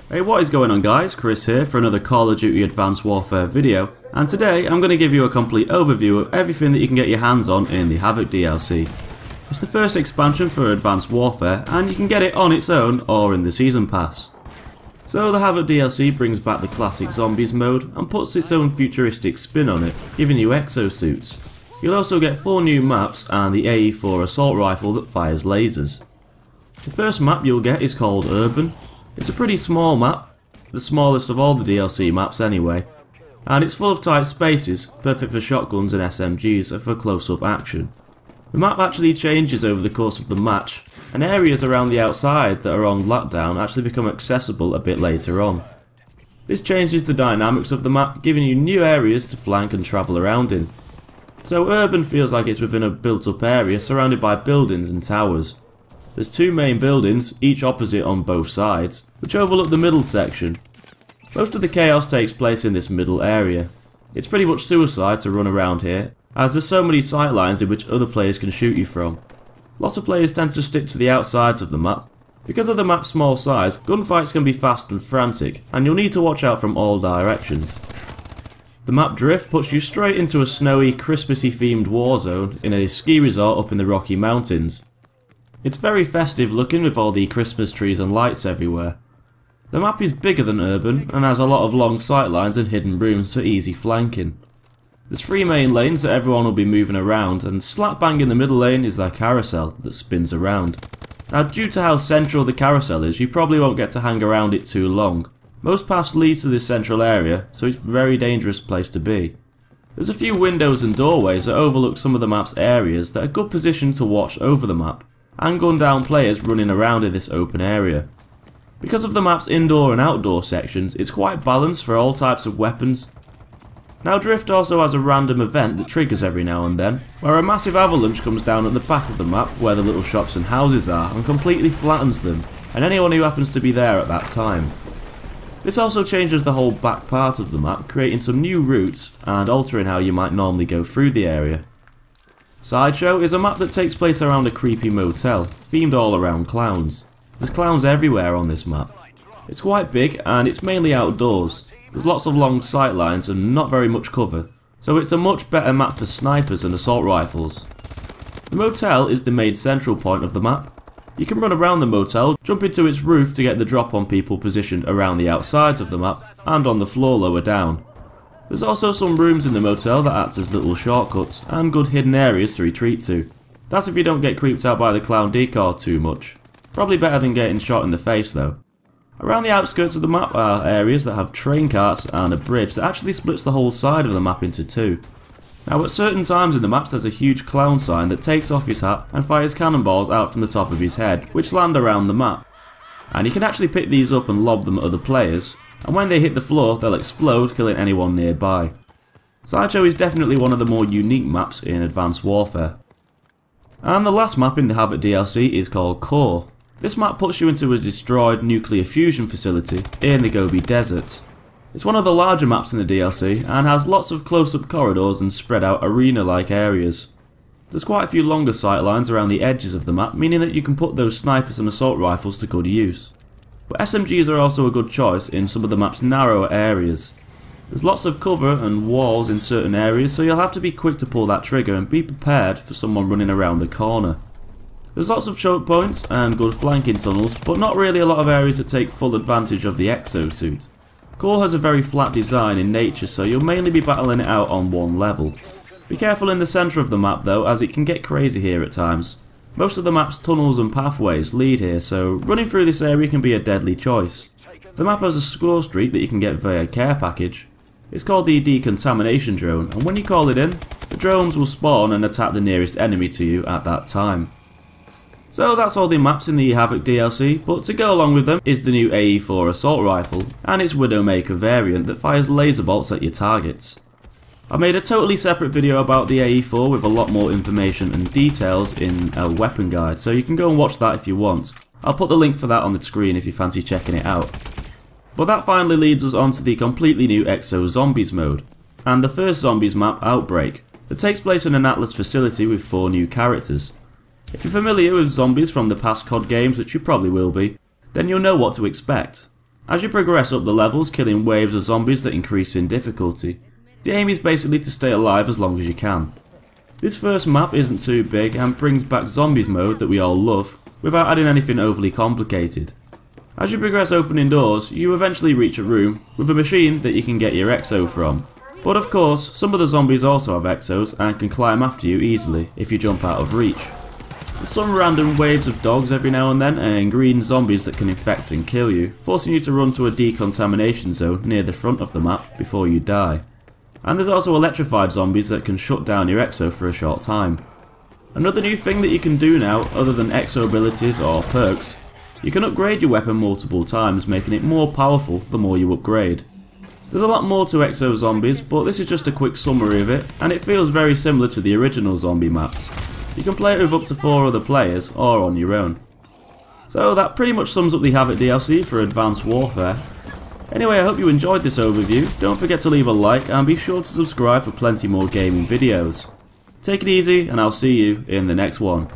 Hey, what is going on guys? Kris here for another Call of Duty Advanced Warfare video, and today I'm going to give you a complete overview of everything that you can get your hands on in the Havoc DLC. It's the first expansion for Advanced Warfare and you can get it on its own or in the Season Pass. So the Havoc DLC brings back the classic Zombies mode and puts its own futuristic spin on it, giving you exosuits. You'll also get 4 new maps and the AE4 assault rifle that fires lasers. The first map you'll get is called Urban. It's a pretty small map, the smallest of all the DLC maps anyway, and it's full of tight spaces, perfect for shotguns and SMGs for close-up action. The map actually changes over the course of the match, and areas around the outside that are on lockdown actually become accessible a bit later on. This changes the dynamics of the map, giving you new areas to flank and travel around in. So Urban feels like it's within a built-up area surrounded by buildings and towers. There's 2 main buildings, each opposite on both sides, which overlook the middle section. Most of the chaos takes place in this middle area. It's pretty much suicide to run around here, as there's so many sight lines in which other players can shoot you from. Lots of players tend to stick to the outsides of the map. Because of the map's small size, gunfights can be fast and frantic, and you'll need to watch out from all directions. The map drift puts you straight into a snowy, Christmassy themed war zone in a ski resort up in the Rocky Mountains. It's very festive looking with all the Christmas trees and lights everywhere. The map is bigger than Urban and has a lot of long sight lines and hidden rooms for easy flanking. There's 3 main lanes that everyone will be moving around, and slap bang in the middle lane is their carousel that spins around. Now due to how central the carousel is, you probably won't get to hang around it too long. Most paths lead to this central area, so it's a very dangerous place to be. There's a few windows and doorways that overlook some of the map's areas that are good position to watch over the map, and gun down players running around in this open area. Because of the map's indoor and outdoor sections, it's quite balanced for all types of weapons. Now Drift also has a random event that triggers every now and then, where a massive avalanche comes down at the back of the map where the little shops and houses are and completely flattens them, and anyone who happens to be there at that time. This also changes the whole back part of the map, creating some new routes and altering how you might normally go through the area. Sideshow is a map that takes place around a creepy motel, themed all around clowns. There's clowns everywhere on this map. It's quite big and it's mainly outdoors. There's lots of long sight lines and not very much cover, so it's a much better map for snipers and assault rifles. The motel is the main central point of the map. You can run around the motel, jump into its roof to get the drop on people positioned around the outsides of the map and on the floor lower down. There's also some rooms in the motel that act as little shortcuts and good hidden areas to retreat to. That's if you don't get creeped out by the clown decor too much. Probably better than getting shot in the face though. Around the outskirts of the map are areas that have train carts and a bridge that actually splits the whole side of the map into 2. Now at certain times in the maps there's a huge clown sign that takes off his hat and fires cannonballs out from the top of his head, which land around the map. And you can actually pick these up and lob them at other players, and when they hit the floor they'll explode, killing anyone nearby. Sideshow is definitely one of the more unique maps in Advanced Warfare. And the last map in the Havoc DLC is called Core. This map puts you into a destroyed nuclear fusion facility in the Gobi Desert. It's one of the larger maps in the DLC and has lots of close-up corridors and spread out arena-like areas. There's quite a few longer sight lines around the edges of the map, meaning that you can put those snipers and assault rifles to good use. But SMGs are also a good choice in some of the map's narrower areas. There's lots of cover and walls in certain areas, so you'll have to be quick to pull that trigger and be prepared for someone running around a corner. There's lots of choke points and good flanking tunnels, but not really a lot of areas that take full advantage of the exosuit. Core has a very flat design in nature, so you'll mainly be battling it out on one level. Be careful in the centre of the map though, as it can get crazy here at times. Most of the map's tunnels and pathways lead here, so running through this area can be a deadly choice. The map has a score streak that you can get via care package. It's called the decontamination drone, and when you call it in, the drones will spawn and attack the nearest enemy to you at that time. So that's all the maps in the Havoc DLC, but to go along with them is the new AE4 assault rifle and its Widowmaker variant that fires laser bolts at your targets. I made a totally separate video about the AE4 with a lot more information and details in a weapon guide, so you can go and watch that if you want. I'll put the link for that on the screen if you fancy checking it out. But that finally leads us on to the completely new Exo Zombies mode, and the first Zombies map, Outbreak, that takes place in an Atlas facility with 4 new characters. If you're familiar with zombies from the past COD games, which you probably will be, then you'll know what to expect. As you progress up the levels, killing waves of zombies that increase in difficulty, the aim is basically to stay alive as long as you can. This first map isn't too big and brings back zombies mode that we all love, without adding anything overly complicated. As you progress opening doors, you eventually reach a room with a machine that you can get your Exo from. But of course, some of the zombies also have Exos and can climb after you easily if you jump out of reach. There's some random waves of dogs every now and then and green zombies that can infect and kill you, forcing you to run to a decontamination zone near the front of the map before you die. And there's also electrified zombies that can shut down your Exo for a short time. Another new thing that you can do now, other than Exo abilities or perks, you can upgrade your weapon multiple times, making it more powerful the more you upgrade. There's a lot more to Exo Zombies, but this is just a quick summary of it, and it feels very similar to the original zombie maps. You can play it with up to 4 other players, or on your own. So that pretty much sums up the Havoc DLC for Advanced Warfare. Anyway, I hope you enjoyed this overview. Don't forget to leave a like and be sure to subscribe for plenty more gaming videos. Take it easy and I'll see you in the next one.